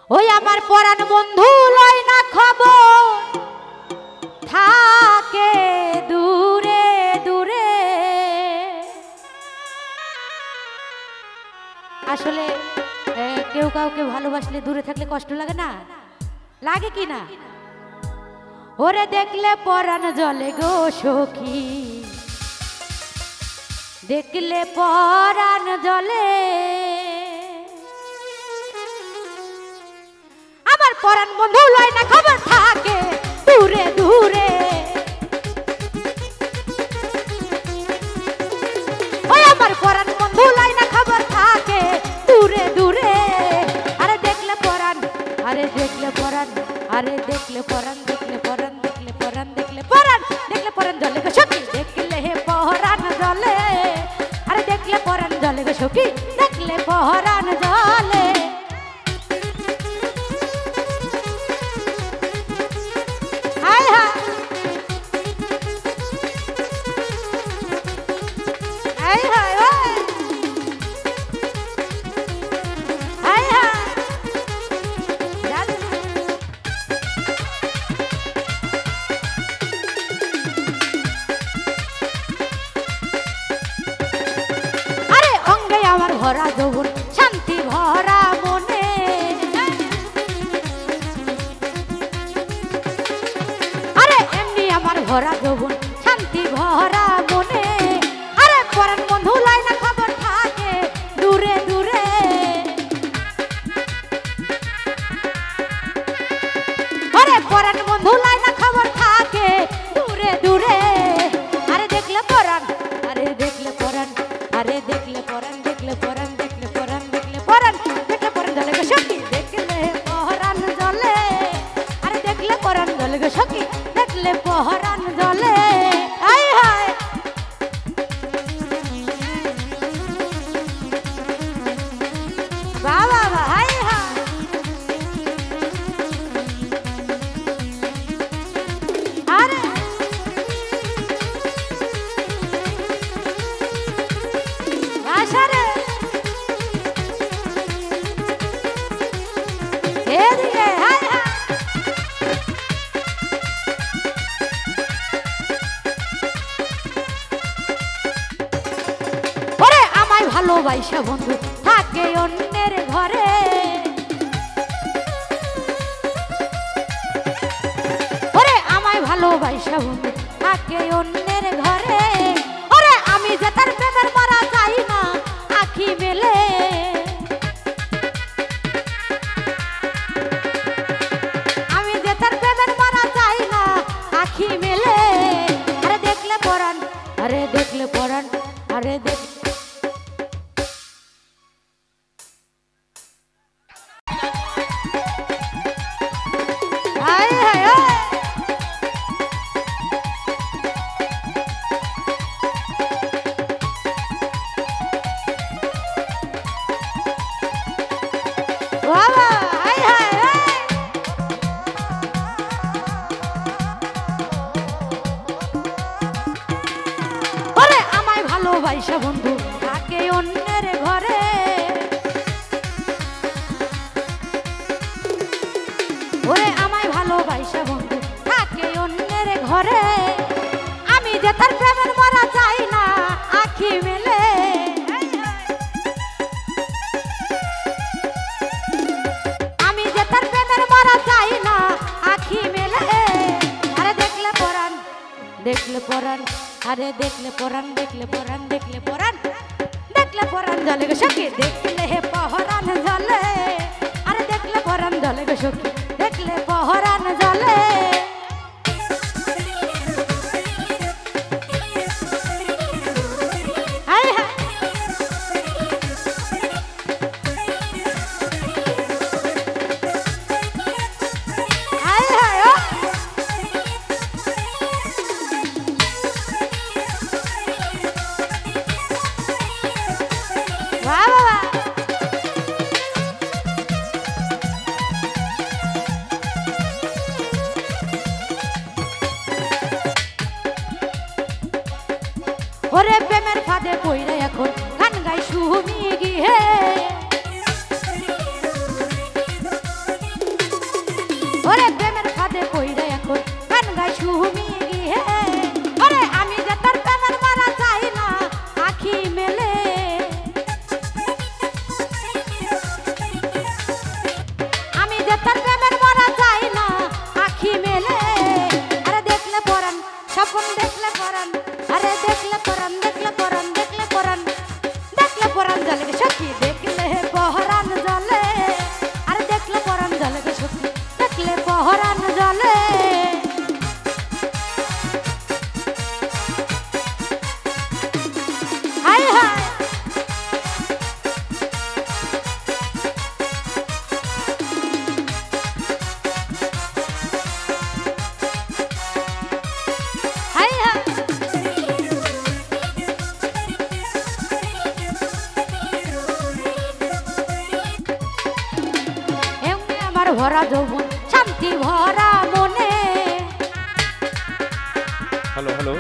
ওই আমার পরাণ বন্ধু লয় না খবর, থাকে দূরে দূরে। আসলে কেউ কাউকে ভালোবাসলে দূরে থাকলে কষ্ট লাগে না? লাগে কি না? ওরে দেখলে পরাণ জলে গো সখী, দেখলে পরাণ জলে। আমার পরাণ বন্ধু লয় না খবর, থাকে দূরে দূরে। ওই আমার পরাণ বন্ধু লয় না খবর, থাকে দূরে দূরে। আরে দেখলে পরাণ, আরে দেখলে পরাণ, আরে দেখলে পরাণ, দেখলে পরাণ, দেখলে পরাণ, দেখলে পরাণ, দেখলে পরাণ জলে গো সখী, দেখলে হে পরাণ জলে। আরে দেখলে পরাণ জলে গো সখী, দেখলে পরাণ জলে। হায় হায় হায় হায় হায় হায়। ভরা যৌবন শান্তি ভরা মনে, আরে এমনি আমার ভরা যৌবন শান্তি ভরা মনে। আরে পরাণ বন্ধু লয় না খবর, থাকে দূরে দূরে। আরে পরাণ বন্ধু লয় না খবর, থাকে দূরে দূরে। আরে দেখলে পরাণ, আরে দেখলে পরাণ, আরে দেখলে পরাণ, দেখলে পরাণ, দেখলে পরাণ, দেখলে পরাণ, দেখলে পরাণ জলে গো সখী, দেখলে পরাণ জলে। আরে দেখলে পরাণ জলে গো সখী, দেখলে পরাণ জলে। হায় হায় বাবা বাবা, হায় হায়। আরে আশারে এদিকে, হায় হায়। ওরে আমায় ভালোবাসা বন্ধু থাকে অন্যের ঘরে। ওরে আমায় ভালোবাসা বন্ধু থাকে অন্যের ঘরে। ওরে আমি যে তার প্রেমের মারা যাই না আখি মেলে। আমি যে তার প্রেমের মারা যাই না আখি মেলে। আরে দেখলে পরাণ, আরে দেখলে পরাণ, আরে দেখ। হায় হায় হায় বাবা, হায় হায় হায়। ওরে আমায় ভালোবাসা বন্ধু থাকে অন্যের ঘরে। ওরে আমায় ভালোবাসা বন্ধু থাকে অন্যের ঘরে। আমি যে তার প্রেমের মারা যাই না আখি মেলে। আমি যে তার প্রেমের মারা যাই না আখি মেলে। আরে দেখলে পরাণ, দেখলে পরাণ, আরে দেখলে পরাণ, দেখলে পরাণ, দেখলে পরাণ, দেখলে পরাণ জলে গো সখী, দেখলে হে পরাণ জলে। আরে দেখলে পরাণ জলে গো সখী, দেখলে পরাণ জলে। হায় হায় হায় হায় ও বাবা বাবা। ওরে প্রেমের ফাঁদে পইরা এখন গান গাই শুনি গিয়ে। ওরে প্রেমের ফাঁদে পইরা এখন গান গাই সুমি গিয়ে ওরে আমি যে তার প্রেমের মারা চাই না আখি মেলে আমি যে তার প্রেমের মারা চাই না আখি মেলে আরে দেখলে পরান স্বপ্ন দেখলে পরান আরে দেখলে পরান দেখলে পরান দেখলে পরান দেখলে পরান জলে সখী দেখলে পহরান জলে আরে দেখলে পরান জলে সখী দেখলে পহরান জলে হায় হায় হায় হায় এমনি আমার ভরা যৌবন শান্তি ভরা মনে হ্যালো হ্যালো